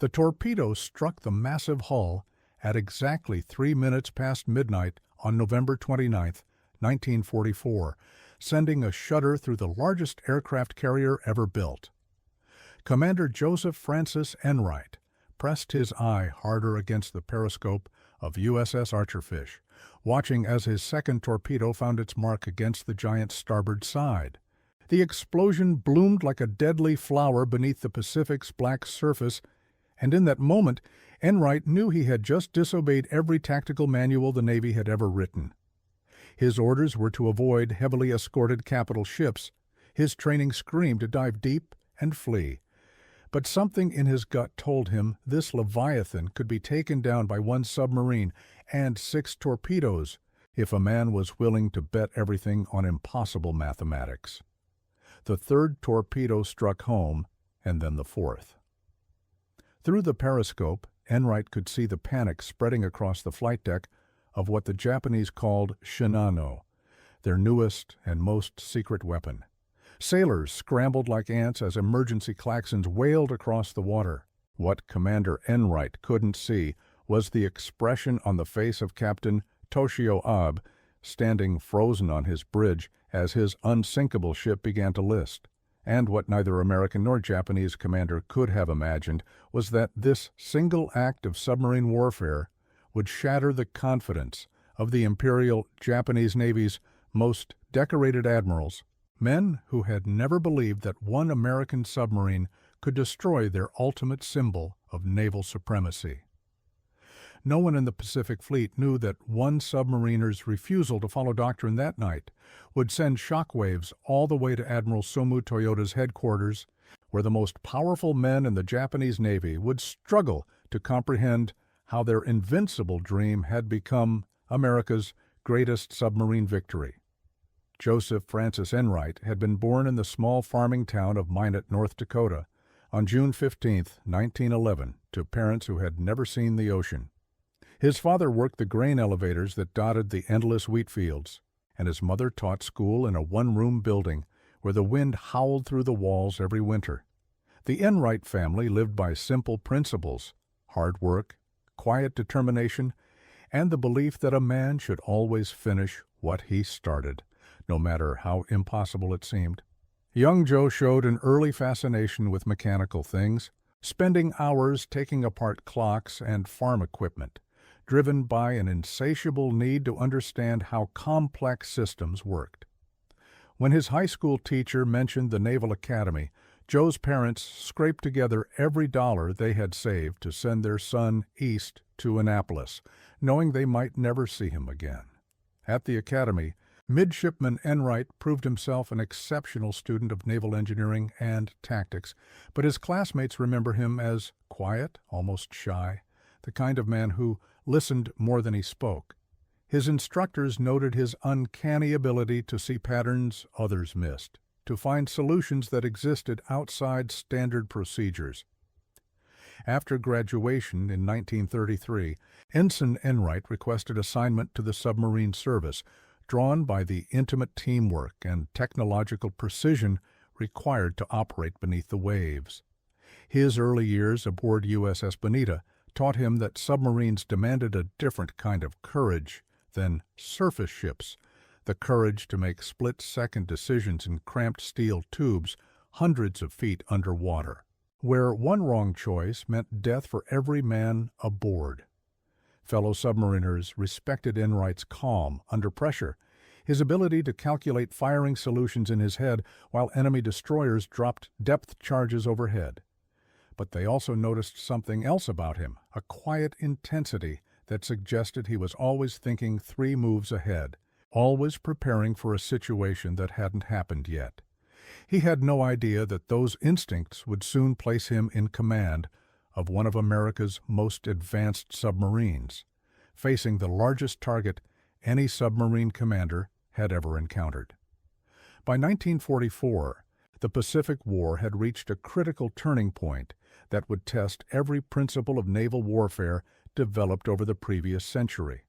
The torpedo struck the massive hull at exactly 3 minutes past midnight on November 29, 1944, sending a shudder through the largest aircraft carrier ever built. Commander Joseph Francis Enright pressed his eye harder against the periscope of USS Archerfish, watching as his second torpedo found its mark against the giant's starboard side. The explosion bloomed like a deadly flower beneath the Pacific's black surface, and in that moment, Enright knew he had just disobeyed every tactical manual the Navy had ever written. His orders were to avoid heavily escorted capital ships. His training screamed to dive deep and flee. But something in his gut told him this Leviathan could be taken down by one submarine and 6 torpedoes if a man was willing to bet everything on impossible mathematics. The third torpedo struck home, and then the fourth. Through the periscope, Enright could see the panic spreading across the flight deck of what the Japanese called shinano, their newest and most secret weapon. Sailors scrambled like ants as emergency klaxons wailed across the water. What Commander Enright couldn't see was the expression on the face of Captain Toshio Abe, standing frozen on his bridge as his unsinkable ship began to list. And what neither American nor Japanese commander could have imagined was that this single act of submarine warfare would shatter the confidence of the Imperial Japanese Navy's most decorated admirals, men who had never believed that one American submarine could destroy their ultimate symbol of naval supremacy. No one in the Pacific Fleet knew that one submariner's refusal to follow doctrine that night would send shockwaves all the way to Admiral Somu Toyoda's headquarters, where the most powerful men in the Japanese Navy would struggle to comprehend how their invincible dream had become America's greatest submarine victory. Joseph Francis Enright had been born in the small farming town of Minot, North Dakota, on June 15, 1911, to parents who had never seen the ocean. His father worked the grain elevators that dotted the endless wheat fields, and his mother taught school in a one-room building where the wind howled through the walls every winter. The Enright family lived by simple principles: hard work, quiet determination, and the belief that a man should always finish what he started, no matter how impossible it seemed. Young Joe showed an early fascination with mechanical things, spending hours taking apart clocks and farm equipment, driven by an insatiable need to understand how complex systems worked. When his high school teacher mentioned the Naval Academy, Joe's parents scraped together every dollar they had saved to send their son east to Annapolis, knowing they might never see him again. At the academy, Midshipman Enright proved himself an exceptional student of naval engineering and tactics, but his classmates remember him as quiet, almost shy, the kind of man who listened more than he spoke. His instructors noted his uncanny ability to see patterns others missed, to find solutions that existed outside standard procedures. After graduation in 1933, Ensign Enright requested assignment to the submarine service, drawn by the intimate teamwork and technological precision required to operate beneath the waves. His early years aboard USS Bonita taught him that submarines demanded a different kind of courage than surface ships, the courage to make split-second decisions in cramped steel tubes hundreds of feet underwater, where one wrong choice meant death for every man aboard. Fellow submariners respected Enright's calm under pressure, his ability to calculate firing solutions in his head while enemy destroyers dropped depth charges overhead. But they also noticed something else about him, a quiet intensity that suggested he was always thinking 3 moves ahead, always preparing for a situation that hadn't happened yet. He had no idea that those instincts would soon place him in command of one of America's most advanced submarines, facing the largest target any submarine commander had ever encountered. By 1944, the Pacific War had reached a critical turning point that would test every principle of naval warfare developed over the previous century.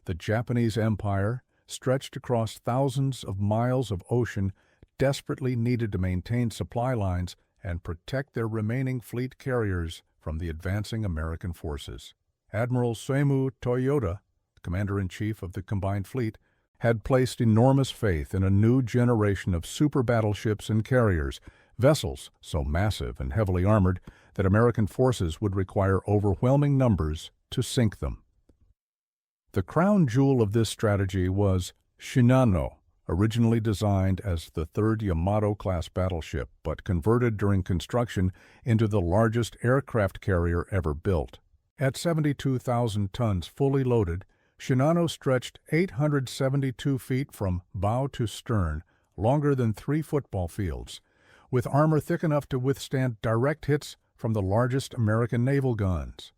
The Japanese Empire, stretched across thousands of miles of ocean, desperately needed to maintain supply lines and protect their remaining fleet carriers from the advancing American forces. Admiral Sank Toyota, Commander-in-Chief of the Combined Fleet, had placed enormous faith in a new generation of super battleships and carriers, vessels so massive and heavily armored that American forces would require overwhelming numbers to sink them. The crown jewel of this strategy was Shinano, originally designed as the third Yamato-class battleship, but converted during construction into the largest aircraft carrier ever built. At 72,000 tons fully loaded, Shinano stretched 872 feet from bow to stern, longer than 3 football fields, with armor thick enough to withstand direct hits from the largest American naval guns.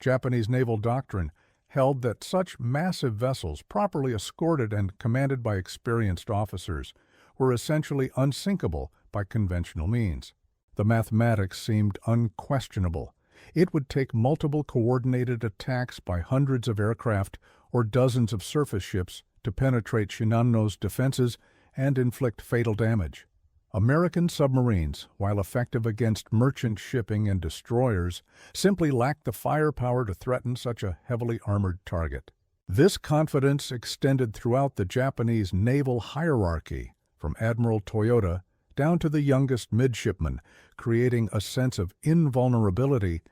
Japanese naval doctrine held that such massive vessels, properly escorted and commanded by experienced officers, were essentially unsinkable by conventional means. The mathematics seemed unquestionable. It would take multiple coordinated attacks by hundreds of aircraft or dozens of surface ships to penetrate Shinano's defenses and inflict fatal damage. American submarines, while effective against merchant shipping and destroyers, simply lacked the firepower to threaten such a heavily armored target. This confidence extended throughout the Japanese naval hierarchy, from Admiral Toyota down to the youngest midshipman, creating a sense of invulnerability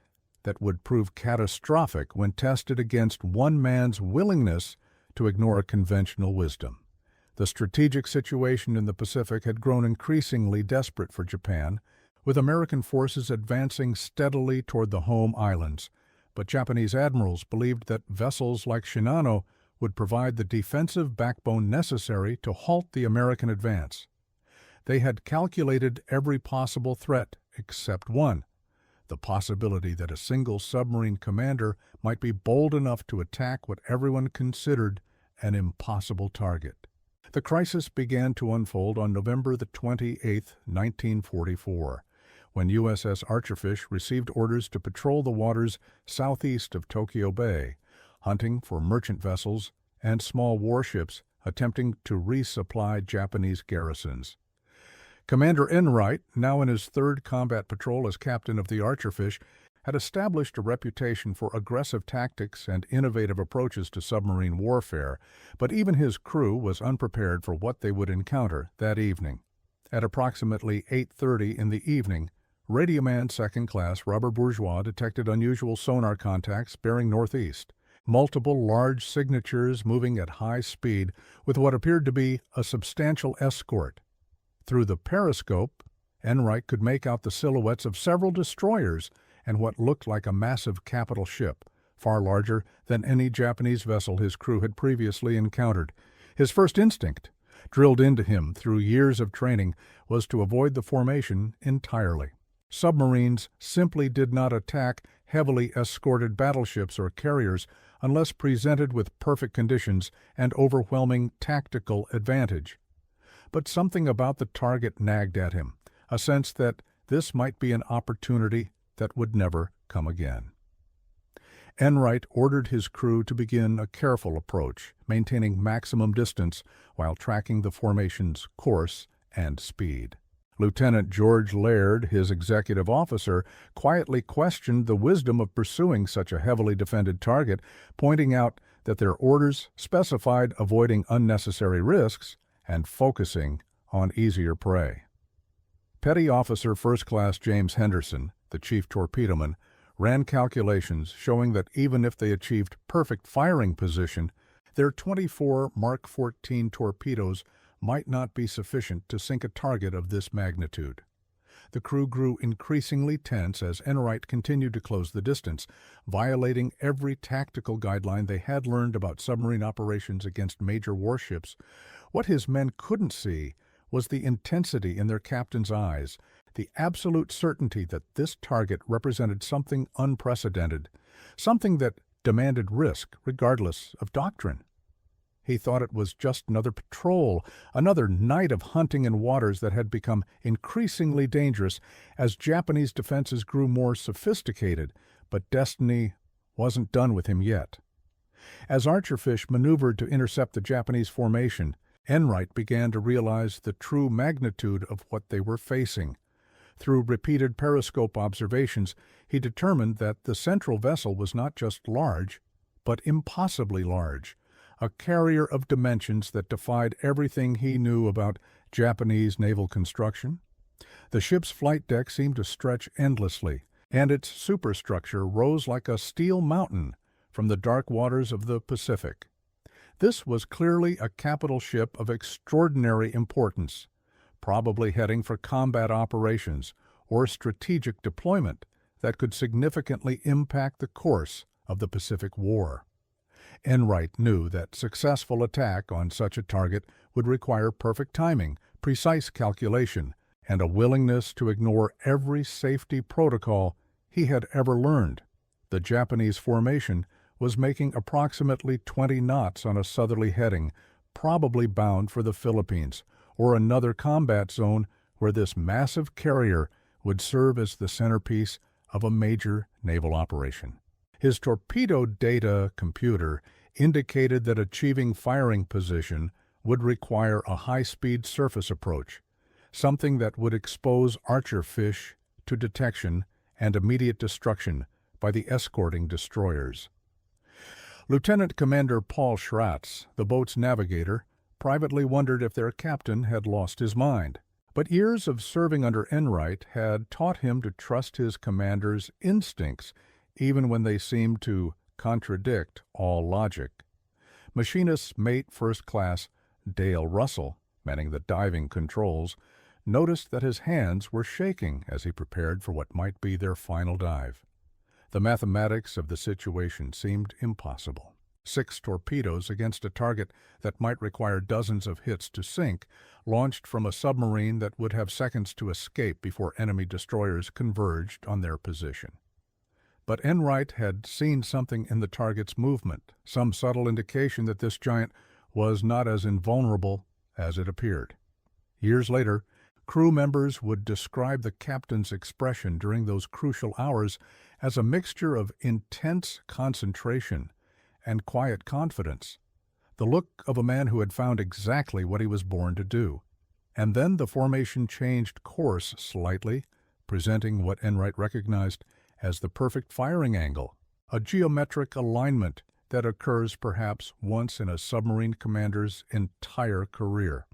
that would prove catastrophic when tested against one man's willingness to ignore conventional wisdom. The strategic situation in the Pacific had grown increasingly desperate for Japan, with American forces advancing steadily toward the home islands, but Japanese admirals believed that vessels like Shinano would provide the defensive backbone necessary to halt the American advance. They had calculated every possible threat except one: the possibility that a single submarine commander might be bold enough to attack what everyone considered an impossible target. The crisis began to unfold on November 28, 1944, when USS Archerfish received orders to patrol the waters southeast of Tokyo Bay, hunting for merchant vessels and small warships attempting to resupply Japanese garrisons. Commander Enright, now in his third combat patrol as captain of the Archerfish, had established a reputation for aggressive tactics and innovative approaches to submarine warfare, but even his crew was unprepared for what they would encounter that evening. At approximately 8:30 in the evening, Radioman Second Class Robert Bourgeois detected unusual sonar contacts bearing northeast, multiple large signatures moving at high speed with what appeared to be a substantial escort. Through the periscope, Enright could make out the silhouettes of several destroyers and what looked like a massive capital ship, far larger than any Japanese vessel his crew had previously encountered. His first instinct, drilled into him through years of training, was to avoid the formation entirely. Submarines simply did not attack heavily escorted battleships or carriers unless presented with perfect conditions and overwhelming tactical advantage. But something about the target nagged at him, a sense that this might be an opportunity that would never come again. Enright ordered his crew to begin a careful approach, maintaining maximum distance while tracking the formation's course and speed. Lieutenant George Laird, his executive officer, quietly questioned the wisdom of pursuing such a heavily defended target, pointing out that their orders specified avoiding unnecessary risks and focusing on easier prey. Petty Officer First Class James Henderson, the chief torpedoman, ran calculations showing that even if they achieved perfect firing position, their 24 Mark 14 torpedoes might not be sufficient to sink a target of this magnitude. The crew grew increasingly tense as Enright continued to close the distance, violating every tactical guideline they had learned about submarine operations against major warships. What his men couldn't see was the intensity in their captain's eyes, the absolute certainty that this target represented something unprecedented, something that demanded risk regardless of doctrine. He thought it was just another patrol, another night of hunting in waters that had become increasingly dangerous as Japanese defenses grew more sophisticated, but destiny wasn't done with him yet. As Archerfish maneuvered to intercept the Japanese formation, Enright began to realize the true magnitude of what they were facing. Through repeated periscope observations, he determined that the central vessel was not just large, but impossibly large, a carrier of dimensions that defied everything he knew about Japanese naval construction. The ship's flight deck seemed to stretch endlessly, and its superstructure rose like a steel mountain from the dark waters of the Pacific. This was clearly a capital ship of extraordinary importance, probably heading for combat operations or strategic deployment that could significantly impact the course of the Pacific War. Enright knew that successful attack on such a target would require perfect timing, precise calculation, and a willingness to ignore every safety protocol he had ever learned. The Japanese formation was making approximately 20 knots on a southerly heading, probably bound for the Philippines, or another combat zone where this massive carrier would serve as the centerpiece of a major naval operation. His torpedo data computer indicated that achieving firing position would require a high-speed surface approach, something that would expose Archer fish to detection and immediate destruction by the escorting destroyers. Lieutenant Commander Paul Schratz, the boat's navigator, privately wondered if their captain had lost his mind. But years of serving under Enright had taught him to trust his commander's instincts, even when they seemed to contradict all logic. Machinist's mate first class Dale Russell, manning the diving controls, noticed that his hands were shaking as he prepared for what might be their final dive. The mathematics of the situation seemed impossible. 6 torpedoes against a target that might require dozens of hits to sink, launched from a submarine that would have seconds to escape before enemy destroyers converged on their position. But Enright had seen something in the target's movement, some subtle indication that this giant was not as invulnerable as it appeared. Years later, crew members would describe the captain's expression during those crucial hours as a mixture of intense concentration and quiet confidence, the look of a man who had found exactly what he was born to do. And then the formation changed course slightly, presenting what Enright recognized as the perfect firing angle, a geometric alignment that occurs perhaps once in a submarine commander's entire career.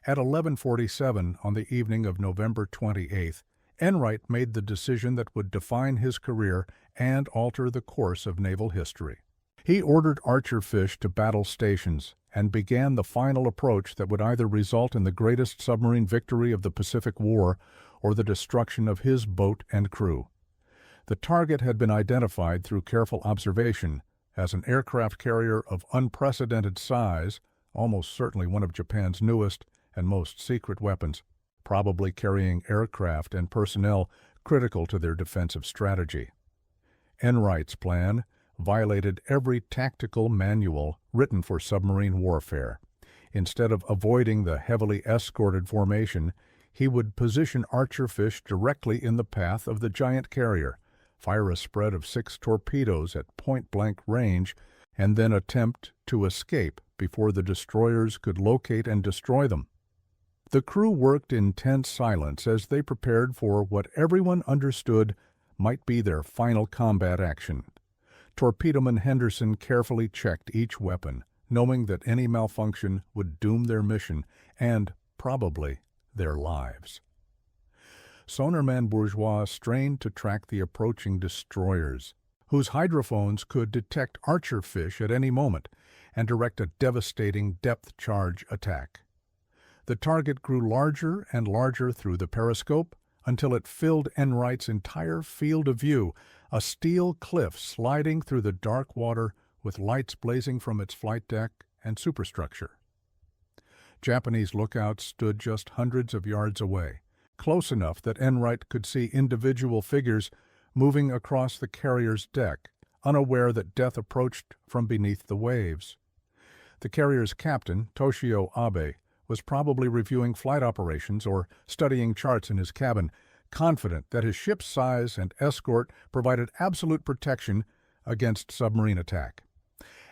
At 11:47 on the evening of November 28th, Enright made the decision that would define his career and alter the course of naval history. He ordered Archer fish to battle stations and began the final approach that would either result in the greatest submarine victory of the Pacific War or the destruction of his boat and crew. The target had been identified through careful observation as an aircraft carrier of unprecedented size, almost certainly one of Japan's newest and most secret weapons, probably carrying aircraft and personnel critical to their defensive strategy. Enright's plan violated every tactical manual written for submarine warfare. Instead of avoiding the heavily escorted formation, he would position Archer fish directly in the path of the giant carrier, fire a spread of 6 torpedoes at point-blank range, and then attempt to escape before the destroyers could locate and destroy them. The crew worked in tense silence as they prepared for what everyone understood might be their final combat action. Torpedoman Henderson carefully checked each weapon, knowing that any malfunction would doom their mission and, probably, their lives. Sonarman Bourgeois strained to track the approaching destroyers, whose hydrophones could detect Archer fish at any moment and direct a devastating depth-charge attack. The target grew larger and larger through the periscope until it filled Enright's entire field of view, a steel cliff sliding through the dark water with lights blazing from its flight deck and superstructure. Japanese lookouts stood just hundreds of yards away, close enough that Enright could see individual figures moving across the carrier's deck, unaware that death approached from beneath the waves. The carrier's captain, Toshio Abe, was probably reviewing flight operations or studying charts in his cabin, confident that his ship's size and escort provided absolute protection against submarine attack.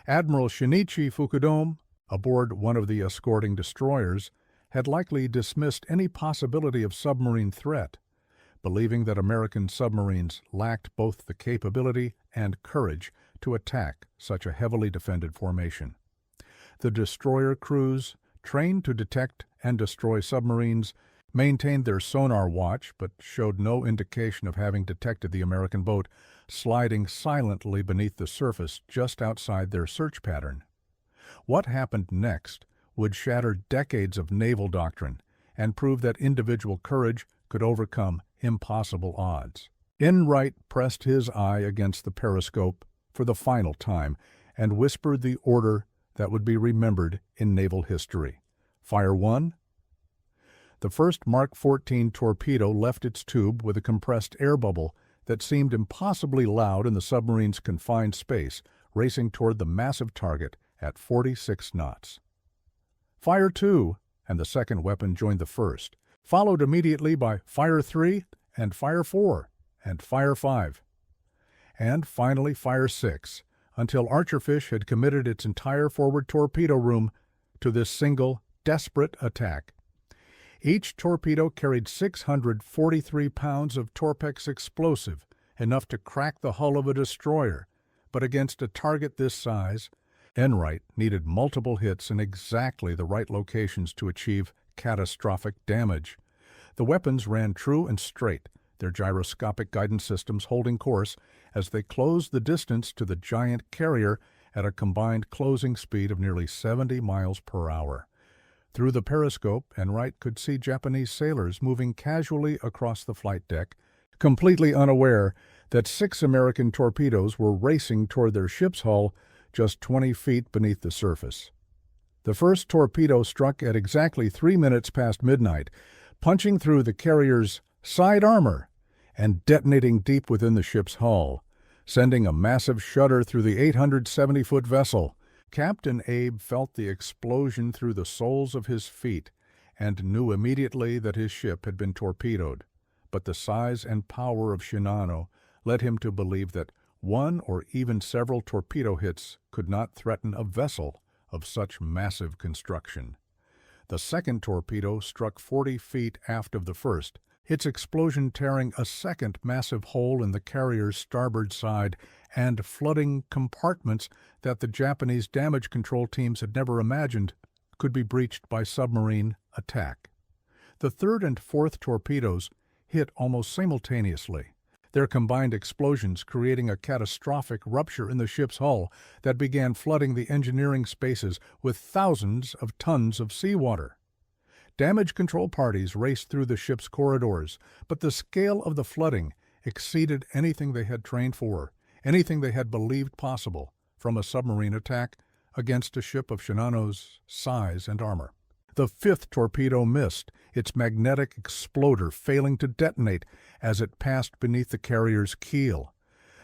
Admiral Shinichi Fukudome, aboard one of the escorting destroyers, had likely dismissed any possibility of submarine threat, believing that American submarines lacked both the capability and courage to attack such a heavily defended formation. The destroyer crews, trained to detect and destroy submarines, maintained their sonar watch but showed no indication of having detected the American boat sliding silently beneath the surface just outside their search pattern. What happened next would shatter decades of naval doctrine and prove that individual courage could overcome impossible odds. Enright pressed his eye against the periscope for the final time and whispered the order that would be remembered in naval history. Fire 1. The first Mark 14 torpedo left its tube with a compressed air bubble that seemed impossibly loud in the submarine's confined space, racing toward the massive target at 46 knots. Fire 2, and the second weapon joined the first, followed immediately by Fire 3 and Fire 4 and Fire 5. And finally Fire 6, until Archerfish had committed its entire forward torpedo room to this single, desperate attack. Each torpedo carried 643 pounds of Torpex explosive, enough to crack the hull of a destroyer, but against a target this size, Enright needed multiple hits in exactly the right locations to achieve catastrophic damage. The weapons ran true and straight, their gyroscopic guidance systems holding course as they closed the distance to the giant carrier at a combined closing speed of nearly 70 miles per hour. Through the periscope, Enright could see Japanese sailors moving casually across the flight deck, completely unaware that 6 American torpedoes were racing toward their ship's hull just 20 feet beneath the surface. The first torpedo struck at exactly 3 minutes past midnight, punching through the carrier's side armor and detonating deep within the ship's hull, sending a massive shudder through the 870-foot vessel. Captain Abe felt the explosion through the soles of his feet and knew immediately that his ship had been torpedoed, but the size and power of Shinano led him to believe that one or even several torpedo hits could not threaten a vessel of such massive construction. The second torpedo struck 40 feet aft of the first, its explosion tearing a second massive hole in the carrier's starboard side and flooding compartments that the Japanese damage control teams had never imagined could be breached by submarine attack. The third and fourth torpedoes hit almost simultaneously, their combined explosions creating a catastrophic rupture in the ship's hull that began flooding the engineering spaces with thousands of tons of seawater. Damage control parties raced through the ship's corridors, but the scale of the flooding exceeded anything they had trained for, anything they had believed possible from a submarine attack against a ship of Shinano's size and armor. The fifth torpedo missed, its magnetic exploder failing to detonate as it passed beneath the carrier's keel.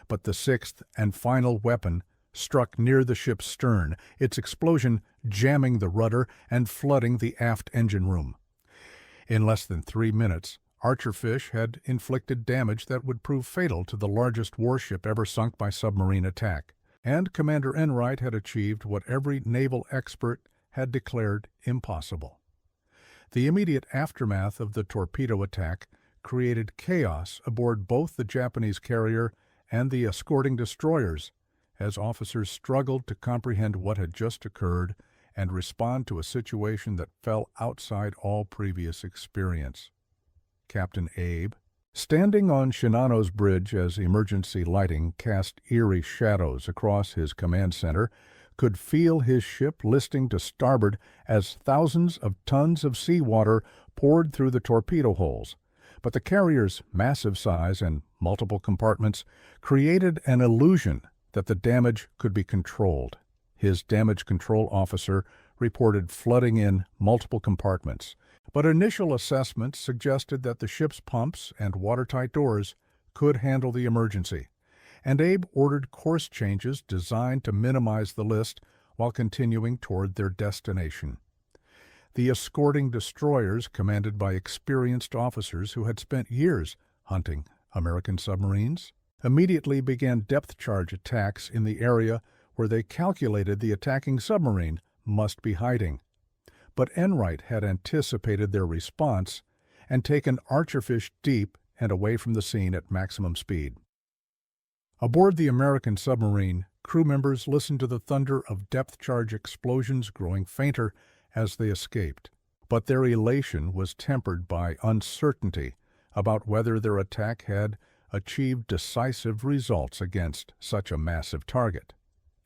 But the sixth and final weapon struck near the ship's stern, its explosion jamming the rudder and flooding the aft engine room. In less than 3 minutes, Archerfish had inflicted damage that would prove fatal to the largest warship ever sunk by submarine attack, and Commander Enright had achieved what every naval expert had declared impossible. The immediate aftermath of the torpedo attack created chaos aboard both the Japanese carrier and the escorting destroyers, as officers struggled to comprehend what had just occurred and respond to a situation that fell outside all previous experience. Captain Abe, standing on Shinano's bridge as emergency lighting cast eerie shadows across his command center, could feel his ship listing to starboard as thousands of tons of seawater poured through the torpedo holes. But the carrier's massive size and multiple compartments created an illusion that the damage could be controlled. His damage control officer reported flooding in multiple compartments, but initial assessments suggested that the ship's pumps and watertight doors could handle the emergency, and Abe ordered course changes designed to minimize the list while continuing toward their destination. The escorting destroyers, commanded by experienced officers who had spent years hunting American submarines, immediately began depth charge attacks in the area where they calculated the attacking submarine must be hiding. but Enright had anticipated their response and taken Archerfish deep and away from the scene at maximum speed. Aboard the American submarine, crew members listened to the thunder of depth-charge explosions growing fainter as they escaped. But their elation was tempered by uncertainty about whether their attack had achieved decisive results against such a massive target.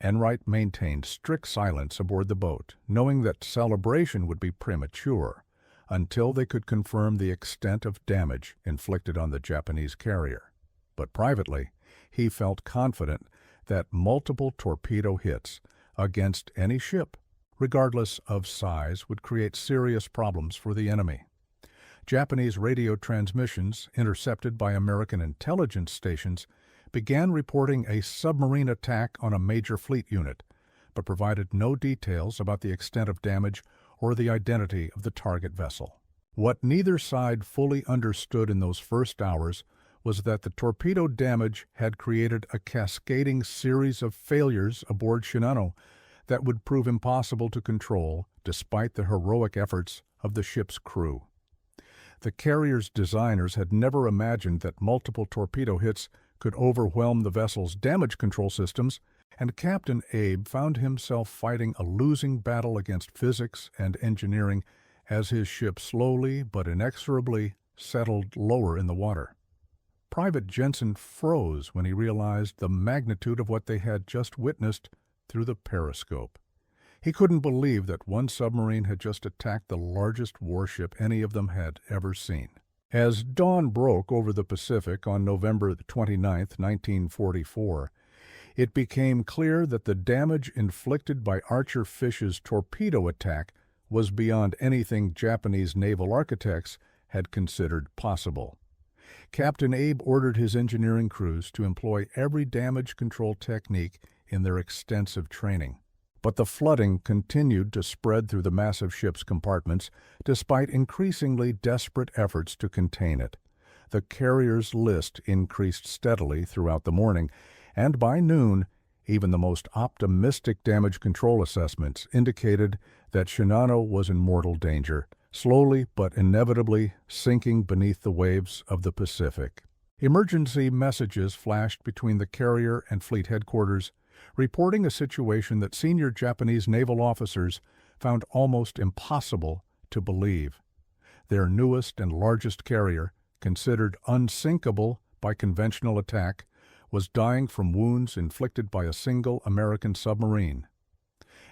Enright maintained strict silence aboard the boat, knowing that celebration would be premature until they could confirm the extent of damage inflicted on the Japanese carrier. But privately, he felt confident that multiple torpedo hits against any ship, regardless of size, would create serious problems for the enemy. Japanese radio transmissions, intercepted by American intelligence stations, began reporting a submarine attack on a major fleet unit, but provided no details about the extent of damage or the identity of the target vessel. What neither side fully understood in those first hours was that the torpedo damage had created a cascading series of failures aboard Shinano that would prove impossible to control despite the heroic efforts of the ship's crew. The carrier's designers had never imagined that multiple torpedo hits could overwhelm the vessel's damage control systems, and Captain Abe found himself fighting a losing battle against physics and engineering as his ship slowly but inexorably settled lower in the water. Private Jensen froze when he realized the magnitude of what they had just witnessed through the periscope. He couldn't believe that one submarine had just attacked the largest warship any of them had ever seen. As dawn broke over the Pacific on November 29, 1944, it became clear that the damage inflicted by Archerfish's torpedo attack was beyond anything Japanese naval architects had considered possible. Captain Abe ordered his engineering crews to employ every damage control technique in their extensive training. But the flooding continued to spread through the massive ship's compartments despite increasingly desperate efforts to contain it. The carrier's list increased steadily throughout the morning, and by noon, even the most optimistic damage control assessments indicated that Shinano was in mortal danger, slowly but inevitably sinking beneath the waves of the Pacific. Emergency messages flashed between the carrier and fleet headquarters, reporting a situation that senior Japanese naval officers found almost impossible to believe. Their newest and largest carrier, considered unsinkable by conventional attack, was dying from wounds inflicted by a single American submarine.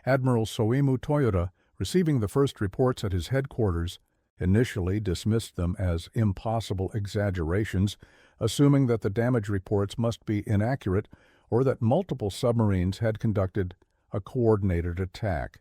Admiral Soimu Toyoda, receiving the first reports at his headquarters, initially dismissed them as impossible exaggerations, assuming that the damage reports must be inaccurate or that multiple submarines had conducted a coordinated attack.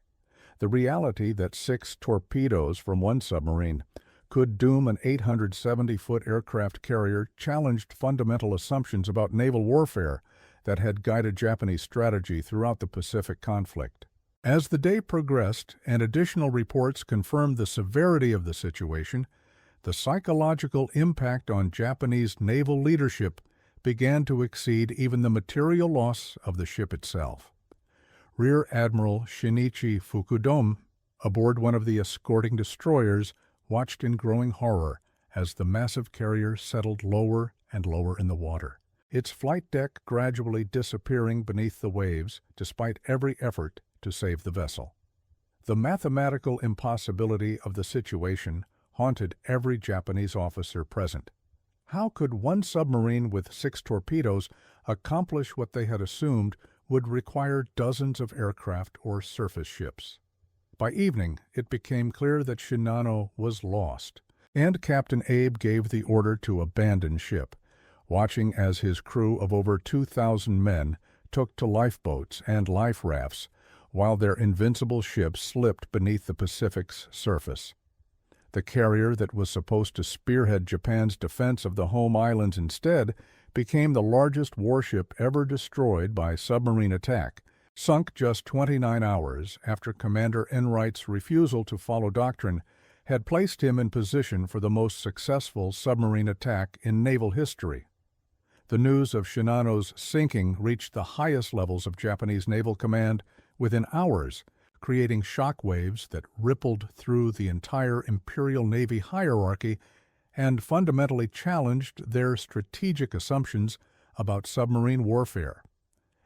The reality that 6 torpedoes from one submarine could doom an 870-foot aircraft carrier challenged fundamental assumptions about naval warfare that had guided Japanese strategy throughout the Pacific conflict. As the day progressed and additional reports confirmed the severity of the situation, the psychological impact on Japanese naval leadership began to exceed even the material loss of the ship itself. Rear Admiral Shinichi Fukudome, aboard one of the escorting destroyers, watched in growing horror as the massive carrier settled lower and lower in the water, its flight deck gradually disappearing beneath the waves despite every effort to save the vessel. The mathematical impossibility of the situation haunted every Japanese officer present. How could one submarine with 6 torpedoes accomplish what they had assumed would require dozens of aircraft or surface ships? By evening, it became clear that Shinano was lost, and Captain Abe gave the order to abandon ship, watching as his crew of over 2,000 men took to lifeboats and life rafts while their invincible ship slipped beneath the Pacific's surface. The carrier that was supposed to spearhead Japan's defense of the home islands instead became the largest warship ever destroyed by submarine attack, sunk just 29 hours after Commander Enright's refusal to follow doctrine had placed him in position for the most successful submarine attack in naval history. The news of Shinano's sinking reached the highest levels of Japanese naval command within hours, creating shock waves that rippled through the entire Imperial Navy hierarchy and fundamentally challenged their strategic assumptions about submarine warfare.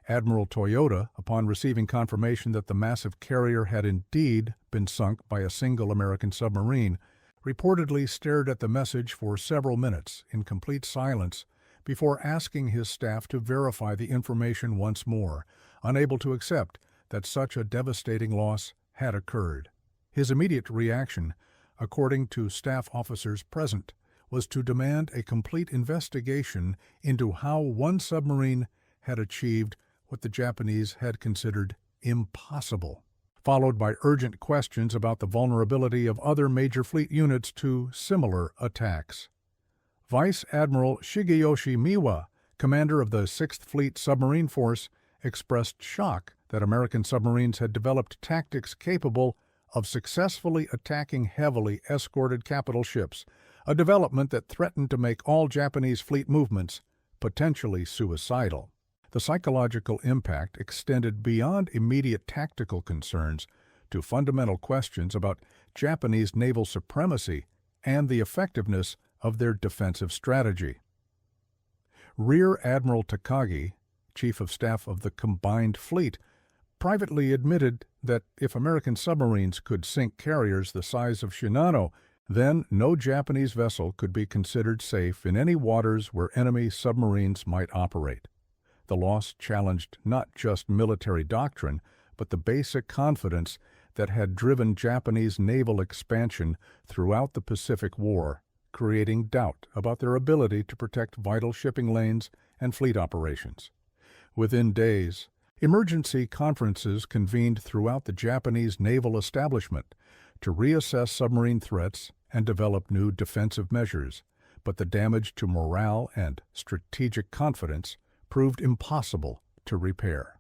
Admiral Toyota, upon receiving confirmation that the massive carrier had indeed been sunk by a single American submarine, reportedly stared at the message for several minutes in complete silence before asking his staff to verify the information once more, unable to accept that such a devastating loss had occurred. His immediate reaction, according to staff officers present, was to demand a complete investigation into how one submarine had achieved what the Japanese had considered impossible, followed by urgent questions about the vulnerability of other major fleet units to similar attacks. Vice Admiral Shigeyoshi Miwa, commander of the 6th Fleet Submarine Force, expressed shock that American submarines had developed tactics capable of successfully attacking heavily escorted capital ships, a development that threatened to make all Japanese fleet movements potentially suicidal. The psychological impact extended beyond immediate tactical concerns to fundamental questions about Japanese naval supremacy and the effectiveness of their defensive strategy. Rear Admiral Takagi, Chief of Staff of the Combined Fleet, privately admitted that if American submarines could sink carriers the size of Shinano, then no Japanese vessel could be considered safe in any waters where enemy submarines might operate. The loss challenged not just military doctrine, but the basic confidence that had driven Japanese naval expansion throughout the Pacific War, creating doubt about their ability to protect vital shipping lanes and fleet operations. Within days, emergency conferences convened throughout the Japanese naval establishment to reassess submarine threats and develop new defensive measures, but the damage to morale and strategic confidence proved impossible to repair.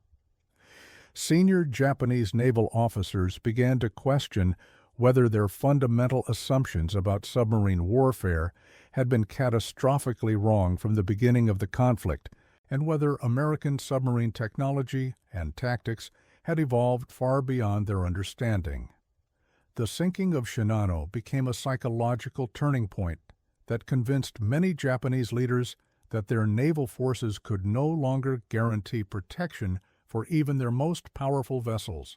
Senior Japanese naval officers began to question whether their fundamental assumptions about submarine warfare had been catastrophically wrong from the beginning of the conflict, and whether American submarine technology and tactics had evolved far beyond their understanding. The sinking of Shinano became a psychological turning point that convinced many Japanese leaders that their naval forces could no longer guarantee protection for even their most powerful vessels,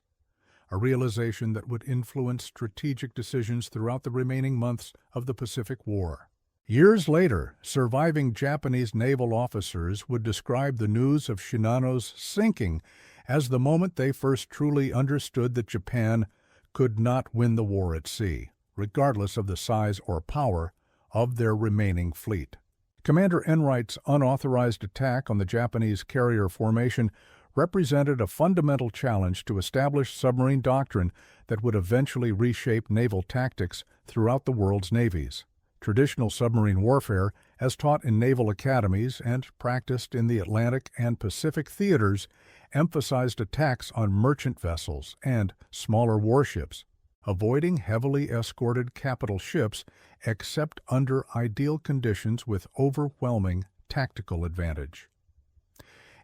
a realization that would influence strategic decisions throughout the remaining months of the Pacific War. Years later, surviving Japanese naval officers would describe the news of Shinano's sinking as the moment they first truly understood that Japan could not win the war at sea, regardless of the size or power of their remaining fleet. Commander Enright's unauthorized attack on the Japanese carrier formation represented a fundamental challenge to establish submarine doctrine that would eventually reshape naval tactics throughout the world's navies. Traditional submarine warfare, as taught in naval academies and practiced in the Atlantic and Pacific theaters, emphasized attacks on merchant vessels and smaller warships, avoiding heavily escorted capital ships except under ideal conditions with overwhelming tactical advantage.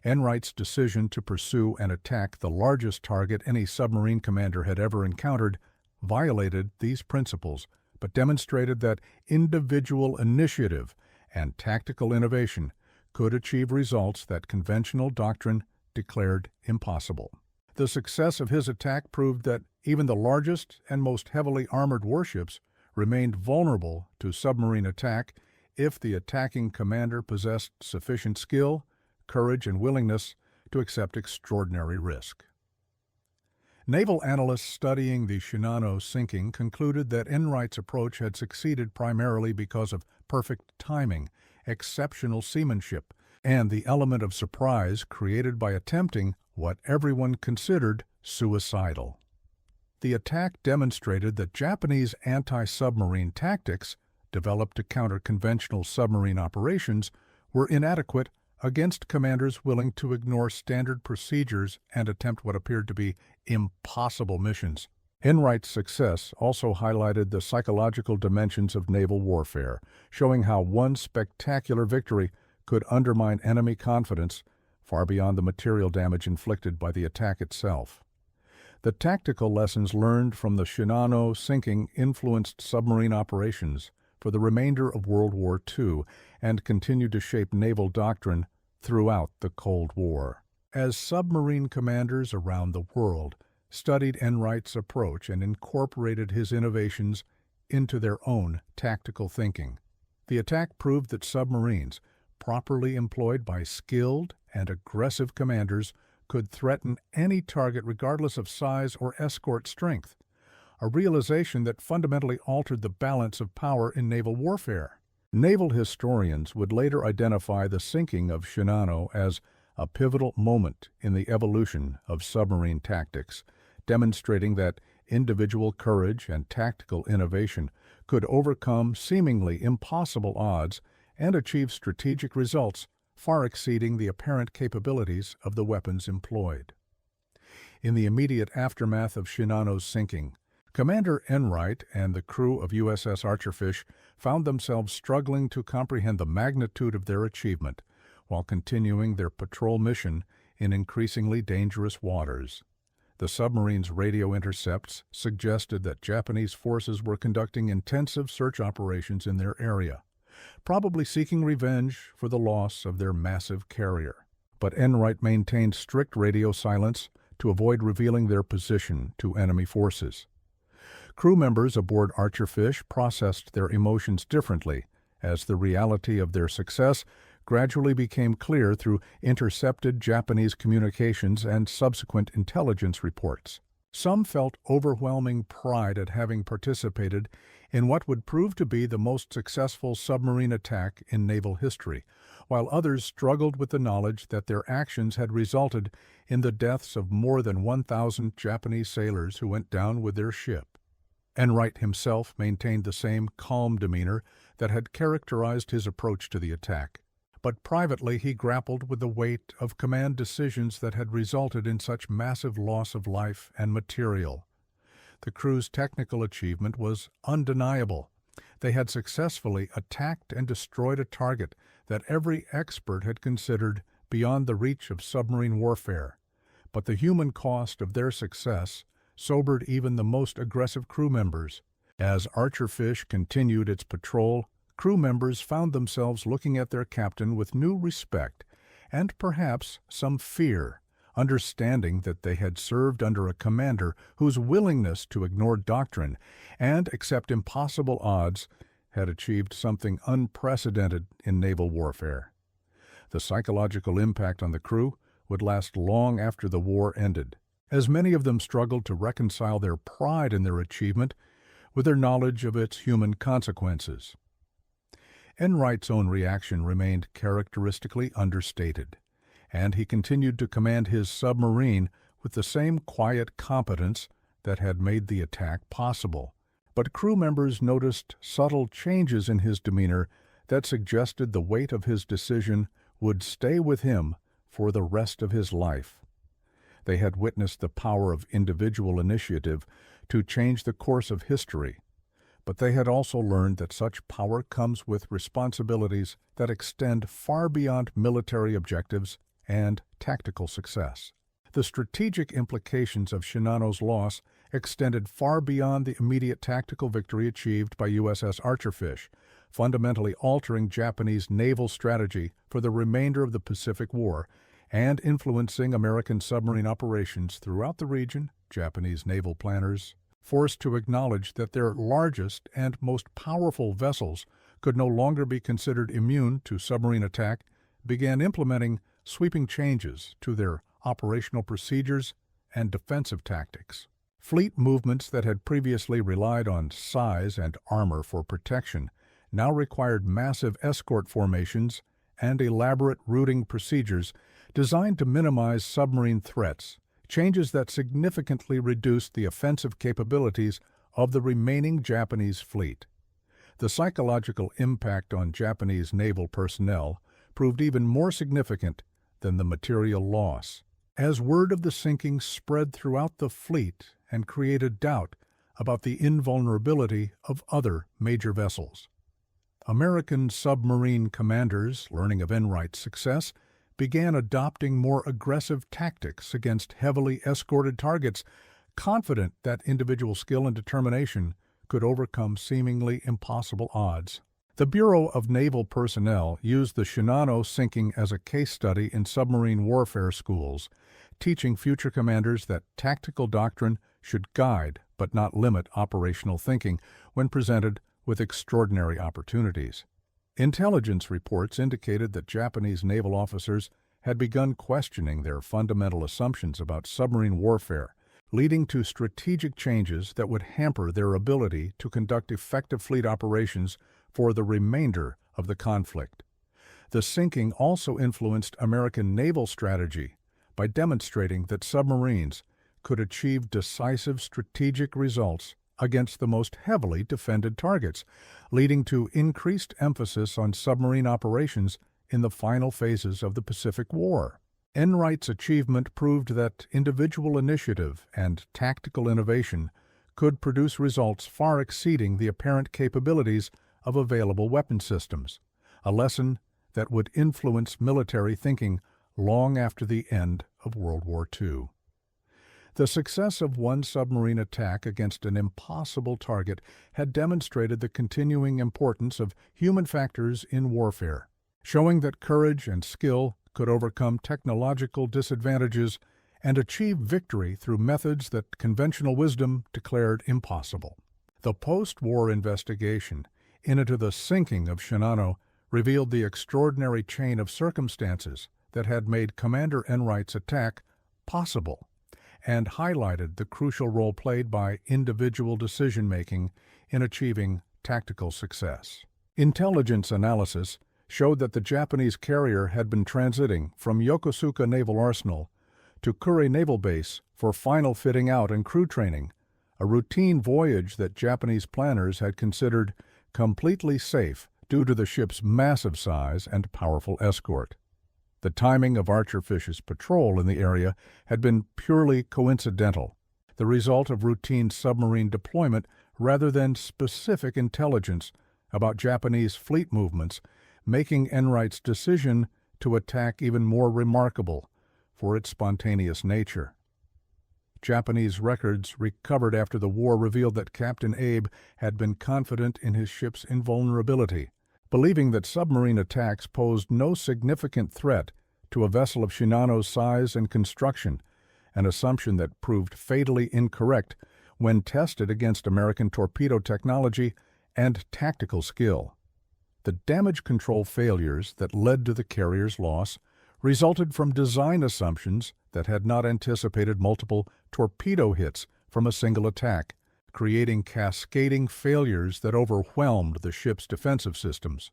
Enright's decision to pursue and attack the largest target any submarine commander had ever encountered violated these principles, but demonstrated that individual initiative and tactical innovation could achieve results that conventional doctrine declared impossible. The success of his attack proved that even the largest and most heavily armored warships remained vulnerable to submarine attack if the attacking commander possessed sufficient skill, courage, and willingness to accept extraordinary risk. Naval analysts studying the Shinano sinking concluded that Enright's approach had succeeded primarily because of perfect timing, exceptional seamanship, and the element of surprise created by attempting what everyone considered suicidal. The attack demonstrated that Japanese anti-submarine tactics, developed to counter conventional submarine operations, were inadequate against commanders willing to ignore standard procedures and attempt what appeared to be impossible missions. Enright's success also highlighted the psychological dimensions of naval warfare, showing how one spectacular victory could undermine enemy confidence far beyond the material damage inflicted by the attack itself. The tactical lessons learned from the Shinano sinking influenced submarine operations for the remainder of World War II and continued to shape naval doctrine throughout the Cold War. As submarine commanders around the world studied Enright's approach and incorporated his innovations into their own tactical thinking, the attack proved that submarines, properly employed by skilled and aggressive commanders, could threaten any target regardless of size or escort strength, a realization that fundamentally altered the balance of power in naval warfare. Naval historians would later identify the sinking of Shinano as a pivotal moment in the evolution of submarine tactics, demonstrating that individual courage and tactical innovation could overcome seemingly impossible odds and achieve strategic results far exceeding the apparent capabilities of the weapons employed. In the immediate aftermath of Shinano's sinking, Commander Enright and the crew of USS Archerfish found themselves struggling to comprehend the magnitude of their achievement while continuing their patrol mission in increasingly dangerous waters. The submarine's radio intercepts suggested that Japanese forces were conducting intensive search operations in their area, probably seeking revenge for the loss of their massive carrier. But Enright maintained strict radio silence to avoid revealing their position to enemy forces. Crew members aboard Archerfish processed their emotions differently as the reality of their success gradually became clear through intercepted Japanese communications and subsequent intelligence reports. Some felt overwhelming pride at having participated in what would prove to be the most successful submarine attack in naval history, while others struggled with the knowledge that their actions had resulted in the deaths of more than 1,000 Japanese sailors who went down with their ship. Enright himself maintained the same calm demeanor that had characterized his approach to the attack, but privately he grappled with the weight of command decisions that had resulted in such massive loss of life and material. The crew's technical achievement was undeniable. They had successfully attacked and destroyed a target that every expert had considered beyond the reach of submarine warfare. But the human cost of their success sobered even the most aggressive crew members. As Archerfish continued its patrol, crew members found themselves looking at their captain with new respect and perhaps some fear, understanding that they had served under a commander whose willingness to ignore doctrine and accept impossible odds had achieved something unprecedented in naval warfare. The psychological impact on the crew would last long after the war ended, as many of them struggled to reconcile their pride in their achievement with their knowledge of its human consequences. Enright's own reaction remained characteristically understated, and he continued to command his submarine with the same quiet competence that had made the attack possible. But crew members noticed subtle changes in his demeanor that suggested the weight of his decision would stay with him for the rest of his life. They had witnessed the power of individual initiative to change the course of history, but they had also learned that such power comes with responsibilities that extend far beyond military objectives and tactical success. The strategic implications of Shinano's loss extended far beyond the immediate tactical victory achieved by USS Archerfish, fundamentally altering Japanese naval strategy for the remainder of the Pacific War and influencing American submarine operations throughout the region. Japanese naval planners, forced to acknowledge that their largest and most powerful vessels could no longer be considered immune to submarine attack, began implementing sweeping changes to their operational procedures and defensive tactics. Fleet movements that had previously relied on size and armor for protection now required massive escort formations and elaborate routing procedures designed to minimize submarine threats, changes that significantly reduced the offensive capabilities of the remaining Japanese fleet. The psychological impact on Japanese naval personnel proved even more significant than the material loss, as word of the sinking spread throughout the fleet and created doubt about the invulnerability of other major vessels. American submarine commanders, learning of Enright's success, began adopting more aggressive tactics against heavily escorted targets, confident that individual skill and determination could overcome seemingly impossible odds. The Bureau of Naval Personnel used the Shinano sinking as a case study in submarine warfare schools, teaching future commanders that tactical doctrine should guide but not limit operational thinking when presented with extraordinary opportunities. Intelligence reports indicated that Japanese naval officers had begun questioning their fundamental assumptions about submarine warfare, leading to strategic changes that would hamper their ability to conduct effective fleet operations for the remainder of the conflict. The sinking also influenced American naval strategy by demonstrating that submarines could achieve decisive strategic results against the most heavily defended targets, leading to increased emphasis on submarine operations in the final phases of the Pacific War. Enright's achievement proved that individual initiative and tactical innovation could produce results far exceeding the apparent capabilities of available weapon systems, a lesson that would influence military thinking long after the end of World War II. The success of one submarine attack against an impossible target had demonstrated the continuing importance of human factors in warfare, showing that courage and skill could overcome technological disadvantages and achieve victory through methods that conventional wisdom declared impossible. The post-war investigation into the sinking of Shinano revealed the extraordinary chain of circumstances that had made Commander Enright's attack possible, and highlighted the crucial role played by individual decision-making in achieving tactical success. Intelligence analysis showed that the Japanese carrier had been transiting from Yokosuka Naval Arsenal to Kure Naval Base for final fitting out and crew training, a routine voyage that Japanese planners had considered completely safe due to the ship's massive size and powerful escort. The timing of Archerfish's patrol in the area had been purely coincidental, the result of routine submarine deployment rather than specific intelligence about Japanese fleet movements, making Enright's decision to attack even more remarkable for its spontaneous nature. Japanese records recovered after the war revealed that Captain Abe had been confident in his ship's invulnerability, believing that submarine attacks posed no significant threat to a vessel of Shinano's size and construction, an assumption that proved fatally incorrect when tested against American torpedo technology and tactical skill. The damage control failures that led to the carrier's loss resulted from design assumptions that had not anticipated multiple torpedo hits from a single attack, creating cascading failures that overwhelmed the ship's defensive systems.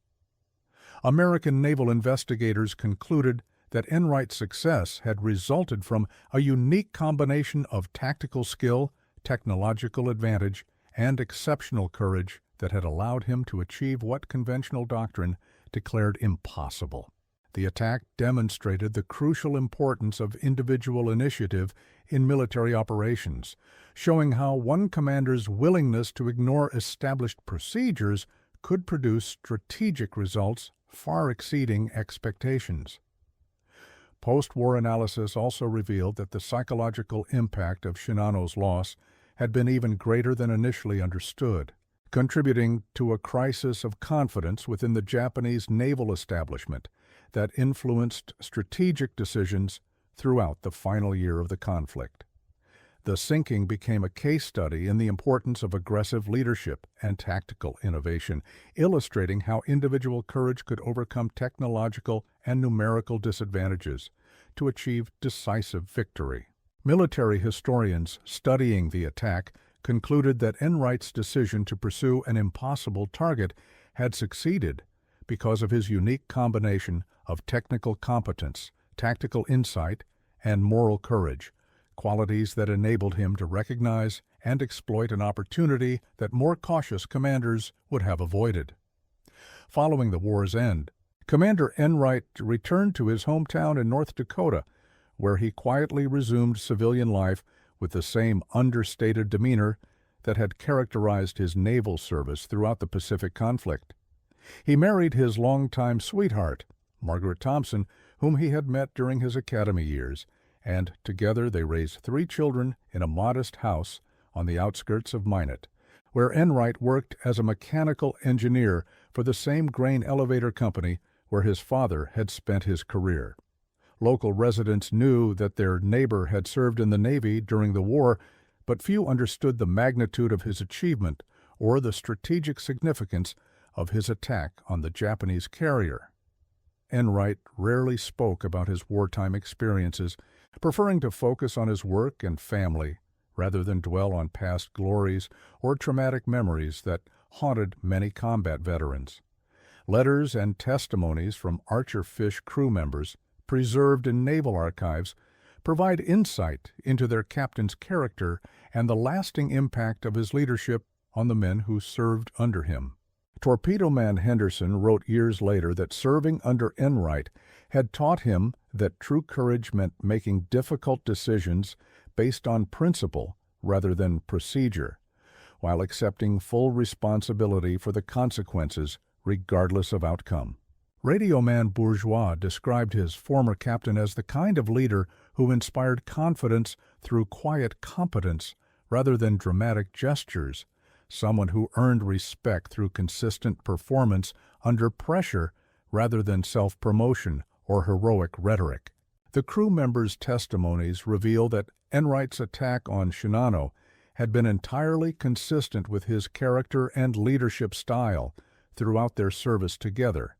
American naval investigators concluded that Enright's success had resulted from a unique combination of tactical skill, technological advantage, and exceptional courage that had allowed him to achieve what conventional doctrine declared impossible. The attack demonstrated the crucial importance of individual initiative in military operations, showing how one commander's willingness to ignore established procedures could produce strategic results far exceeding expectations. Post-war analysis also revealed that the psychological impact of Shinano's loss had been even greater than initially understood, contributing to a crisis of confidence within the Japanese naval establishment that influenced strategic decisions throughout the final year of the conflict. The sinking became a case study in the importance of aggressive leadership and tactical innovation, illustrating how individual courage could overcome technological and numerical disadvantages to achieve decisive victory. Military historians studying the attack concluded that Enright's decision to pursue an impossible target had succeeded because of his unique combination of technical competence, tactical insight, and moral courage, qualities that enabled him to recognize and exploit an opportunity that more cautious commanders would have avoided. Following the war's end, Commander Enright returned to his hometown in North Dakota, where he quietly resumed civilian life with the same understated demeanor that had characterized his naval service throughout the Pacific conflict. He married his longtime sweetheart, Margaret Thompson, whom he had met during his academy years, and together they raised 3 children in a modest house on the outskirts of Minot, where Enright worked as a mechanical engineer for the same grain elevator company where his father had spent his career. Local residents knew that their neighbor had served in the Navy during the war, but few understood the magnitude of his achievement or the strategic significance of his attack on the Japanese carrier. Enright rarely spoke about his wartime experiences, preferring to focus on his work and family rather than dwell on past glories or traumatic memories that haunted many combat veterans. Letters and testimonies from Archer Fish crew members, preserved in naval archives, provide insight into their captain's character and the lasting impact of his leadership on the men who served under him. Torpedo Man Henderson wrote years later that serving under Enright had taught him that true courage meant making difficult decisions based on principle rather than procedure, while accepting full responsibility for the consequences regardless of outcome. Radio Man Bourgeois described his former captain as the kind of leader who inspired confidence through quiet competence rather than dramatic gestures, someone who earned respect through consistent performance under pressure rather than self-promotion or heroic rhetoric. The crew members' testimonies reveal that Enright's attack on Shinano had been entirely consistent with his character and leadership style throughout their service together,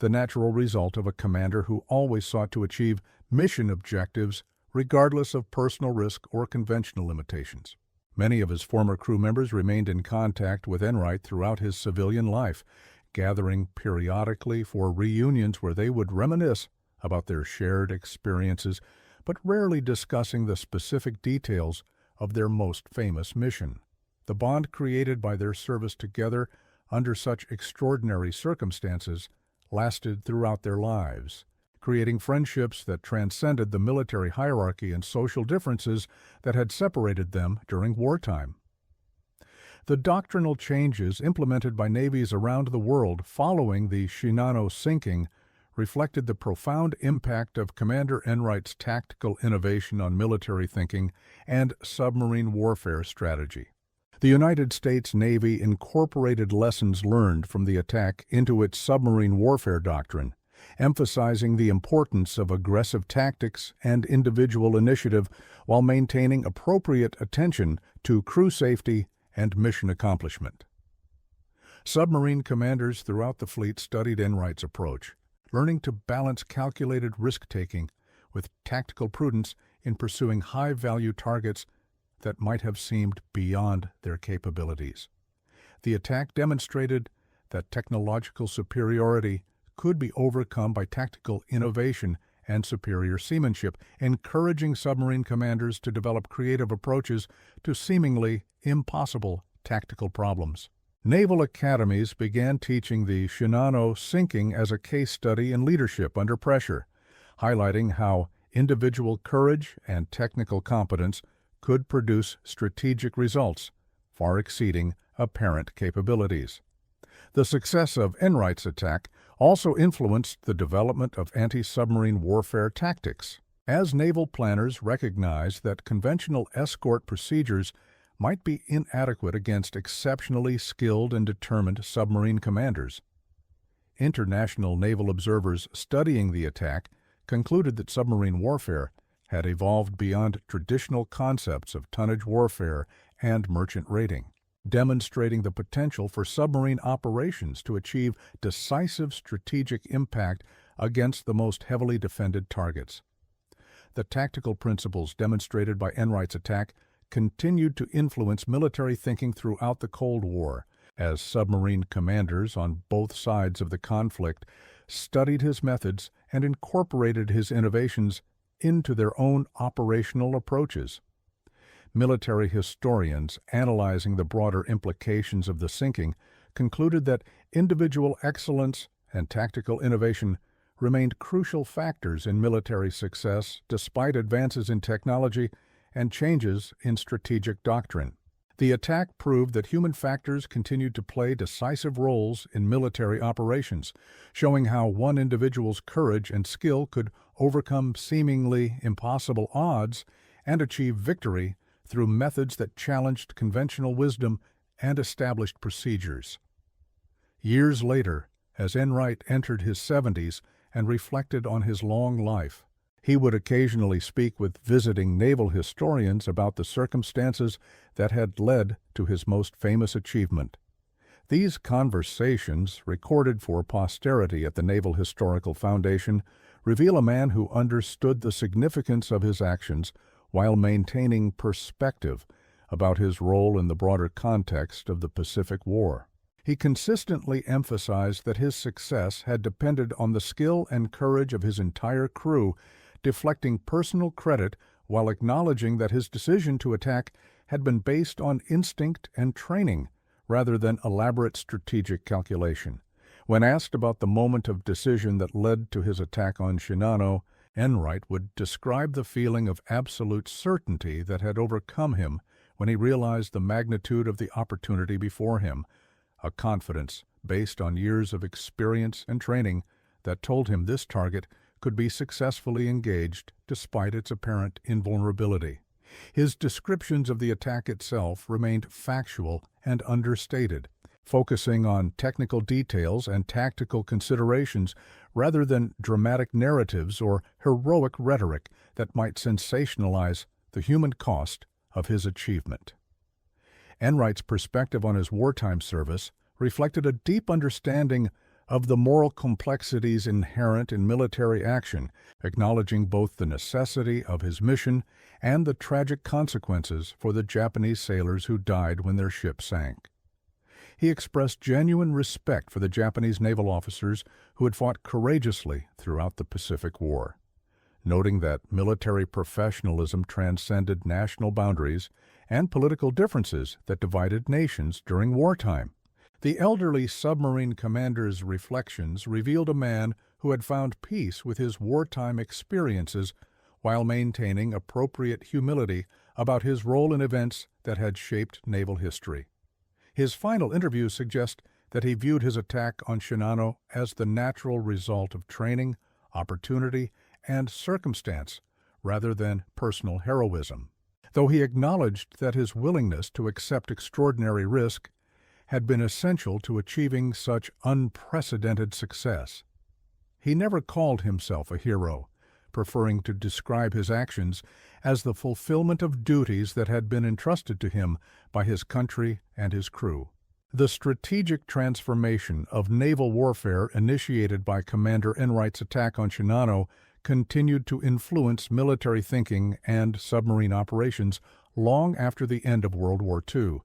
the natural result of a commander who always sought to achieve mission objectives regardless of personal risk or conventional limitations. Many of his former crew members remained in contact with Enright throughout his civilian life, gathering periodically for reunions where they would reminisce about their shared experiences, but rarely discussing the specific details of their most famous mission. The bond created by their service together under such extraordinary circumstances lasted throughout their lives, creating friendships that transcended the military hierarchy and social differences that had separated them during wartime. The doctrinal changes implemented by navies around the world following the Shinano sinking reflected the profound impact of Commander Enright's tactical innovation on military thinking and submarine warfare strategy. The United States Navy incorporated lessons learned from the attack into its submarine warfare doctrine, emphasizing the importance of aggressive tactics and individual initiative while maintaining appropriate attention to crew safety and mission accomplishment. Submarine commanders throughout the fleet studied Enright's approach, learning to balance calculated risk-taking with tactical prudence in pursuing high-value targets that might have seemed beyond their capabilities. The attack demonstrated that technological superiority could be overcome by tactical innovation and superior seamanship, encouraging submarine commanders to develop creative approaches to seemingly impossible tactical problems. Naval academies began teaching the Shinano sinking as a case study in leadership under pressure, highlighting how individual courage and technical competence could produce strategic results far exceeding apparent capabilities. The success of Enright's attack also influenced the development of anti-submarine warfare tactics, as naval planners recognized that conventional escort procedures might be inadequate against exceptionally skilled and determined submarine commanders. International naval observers studying the attack concluded that submarine warfare had evolved beyond traditional concepts of tonnage warfare and merchant raiding, demonstrating the potential for submarine operations to achieve decisive strategic impact against the most heavily defended targets. The tactical principles demonstrated by Enright's attack continued to influence military thinking throughout the Cold War, as submarine commanders on both sides of the conflict studied his methods and incorporated his innovations into their own operational approaches. Military historians analyzing the broader implications of the sinking concluded that individual excellence and tactical innovation remained crucial factors in military success despite advances in technology and changes in strategic doctrine. The attack proved that human factors continued to play decisive roles in military operations, showing how one individual's courage and skill could overcome seemingly impossible odds and achieve victory through methods that challenged conventional wisdom and established procedures. Years later, as Enright entered his 70s and reflected on his long life, he would occasionally speak with visiting naval historians about the circumstances that had led to his most famous achievement. These conversations, recorded for posterity at the Naval Historical Foundation, reveal a man who understood the significance of his actions while maintaining perspective about his role in the broader context of the Pacific War. He consistently emphasized that his success had depended on the skill and courage of his entire crew, deflecting personal credit while acknowledging that his decision to attack had been based on instinct and training rather than elaborate strategic calculation. When asked about the moment of decision that led to his attack on Shinano, Enright would describe the feeling of absolute certainty that had overcome him when he realized the magnitude of the opportunity before him, a confidence based on years of experience and training that told him this target could be successfully engaged despite its apparent invulnerability. His descriptions of the attack itself remained factual and understated, focusing on technical details and tactical considerations rather than dramatic narratives or heroic rhetoric that might sensationalize the human cost of his achievement. Enright's perspective on his wartime service reflected a deep understanding of the moral complexities inherent in military action, acknowledging both the necessity of his mission and the tragic consequences for the Japanese sailors who died when their ship sank. He expressed genuine respect for the Japanese naval officers who had fought courageously throughout the Pacific War, noting that military professionalism transcended national boundaries and political differences that divided nations during wartime. The elderly submarine commander's reflections revealed a man who had found peace with his wartime experiences while maintaining appropriate humility about his role in events that had shaped naval history. His final interviews suggest that he viewed his attack on Shinano as the natural result of training, opportunity, and circumstance, rather than personal heroism. Though he acknowledged that his willingness to accept extraordinary risk had been essential to achieving such unprecedented success. He never called himself a hero, preferring to describe his actions as the fulfillment of duties that had been entrusted to him by his country and his crew. The strategic transformation of naval warfare initiated by Commander Enright's attack on Shinano continued to influence military thinking and submarine operations long after the end of World War II,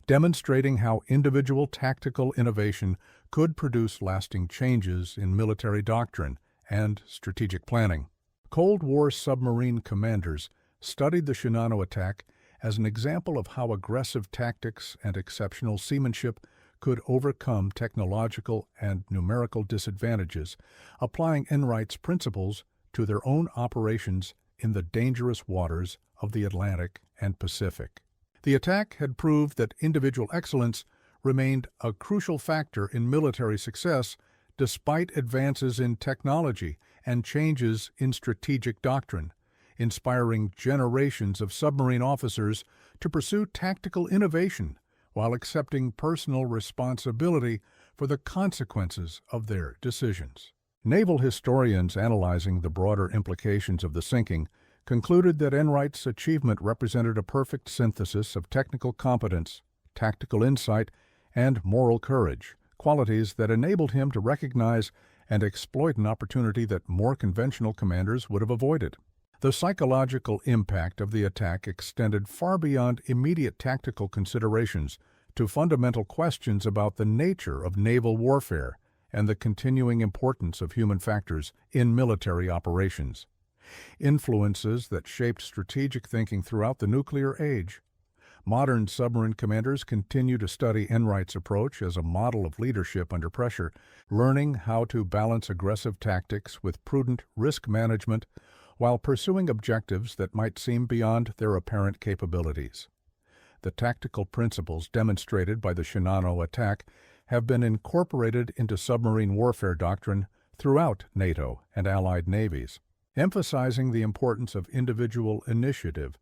demonstrating how individual tactical innovation could produce lasting changes in military doctrine and strategic planning. Cold War submarine commanders studied the Shinano attack as an example of how aggressive tactics and exceptional seamanship could overcome technological and numerical disadvantages, applying Enright's principles to their own operations in the dangerous waters of the Atlantic and Pacific. The attack had proved that individual excellence remained a crucial factor in military success despite advances in technology and changes in strategic doctrine, inspiring generations of submarine officers to pursue tactical innovation while accepting personal responsibility for the consequences of their decisions. Naval historians analyzing the broader implications of the sinking concluded that Enright's achievement represented a perfect synthesis of technical competence, tactical insight, and moral courage, qualities that enabled him to recognize and exploit an opportunity that more conventional commanders would have avoided. The psychological impact of the attack extended far beyond immediate tactical considerations to fundamental questions about the nature of naval warfare and the continuing importance of human factors in military operations, influences that shaped strategic thinking throughout the nuclear age. Modern submarine commanders continue to study Enright's approach as a model of leadership under pressure, learning how to balance aggressive tactics with prudent risk management while pursuing objectives that might seem beyond their apparent capabilities. The tactical principles demonstrated by the Shinano attack have been incorporated into submarine warfare doctrine throughout NATO and Allied navies. emphasizing the importance of individual initiative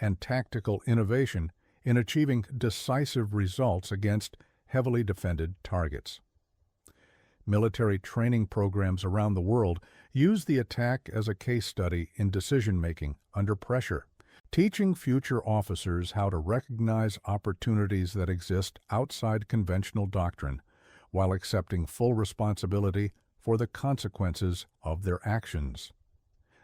and tactical innovation in achieving decisive results against heavily defended targets. Military training programs around the world use the attack as a case study in decision-making under pressure, teaching future officers how to recognize opportunities that exist outside conventional doctrine while accepting full responsibility for the consequences of their actions.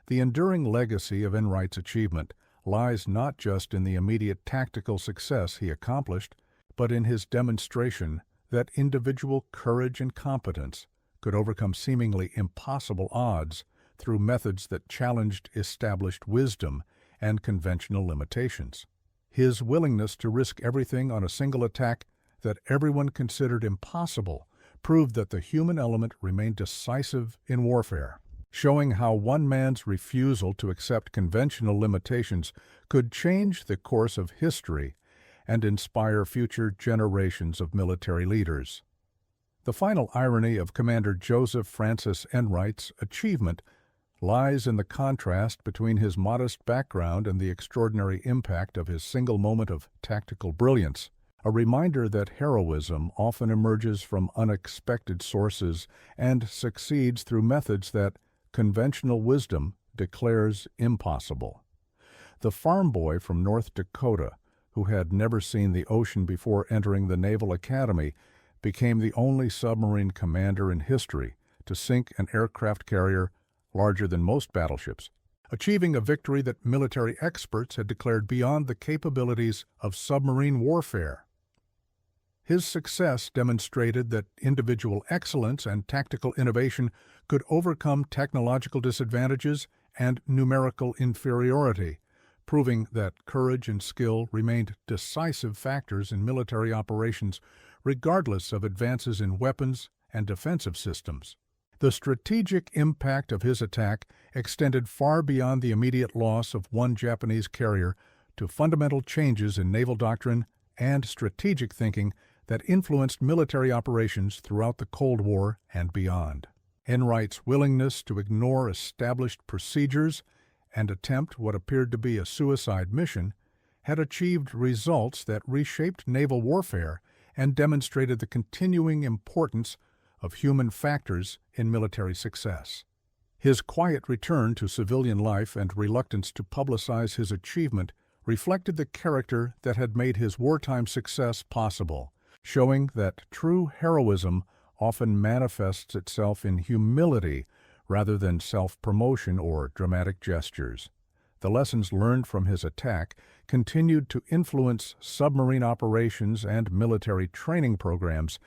The enduring legacy of Enright's achievement lies not just in the immediate tactical success he accomplished, but in his demonstration that individual courage and competence could overcome seemingly impossible odds through methods that challenged established wisdom and conventional limitations. His willingness to risk everything on a single attack that everyone considered impossible proved that the human element remained decisive in warfare, showing how one man's refusal to accept conventional limitations could change the course of history and inspire future generations of military leaders. The final irony of Commander Joseph Francis Enright's achievement lies in the contrast between his modest background and the extraordinary impact of his single moment of tactical brilliance, a reminder that heroism often emerges from unexpected sources and succeeds through methods that conventional wisdom declares impossible. The farm boy from North Dakota, who had never seen the ocean before entering the Naval Academy, became the only submarine commander in history to sink an aircraft carrier larger than most battleships, achieving a victory that military experts had declared beyond the capabilities of submarine warfare. His success demonstrated that individual excellence and tactical innovation could overcome technological disadvantages and numerical inferiority, proving that courage and skill remained decisive factors in military operations regardless of advances in weapons and defensive systems. The strategic impact of his attack extended far beyond the immediate loss of one Japanese carrier to fundamental changes in naval doctrine and strategic thinking that influenced military operations throughout the Cold War and beyond. Enright's willingness to ignore established procedures and attempt what appeared to be a suicide mission had achieved results that reshaped naval warfare and demonstrated the continuing importance of human factors in military success. His quiet return to civilian life and reluctance to publicize his achievement reflected the character that had made his wartime success possible, showing that true heroism often manifests itself in humility rather than self-promotion or dramatic gestures. The lessons learned from his attack continued to influence submarine operations and military training programs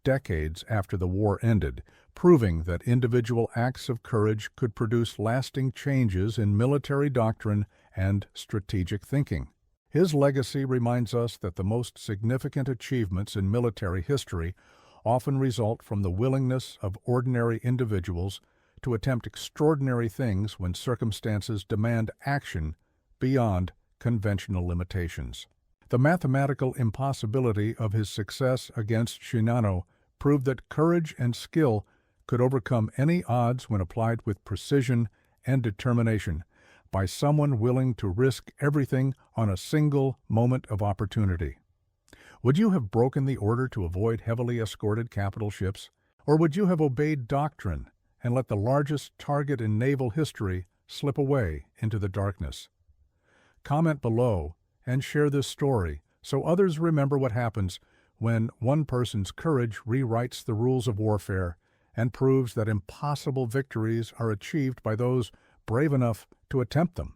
decades after the war ended, proving that individual acts of courage could produce lasting changes in military doctrine and strategic thinking. His legacy reminds us that the most significant achievements in military history often result from the willingness of ordinary individuals to attempt extraordinary things when circumstances demand action beyond conventional limitations. The mathematical impossibility of his success against Shinano proved that courage and skill could overcome any odds when applied with precision and determination by someone willing to risk everything on a single moment of opportunity. Would you have broken the order to avoid heavily escorted capital ships, or would you have obeyed doctrine and let the largest target in naval history slip away into the darkness? Comment below and share this story so others remember what happens when one person's courage rewrites the rules of warfare and proves that impossible victories are achieved by those brave enough to attempt them.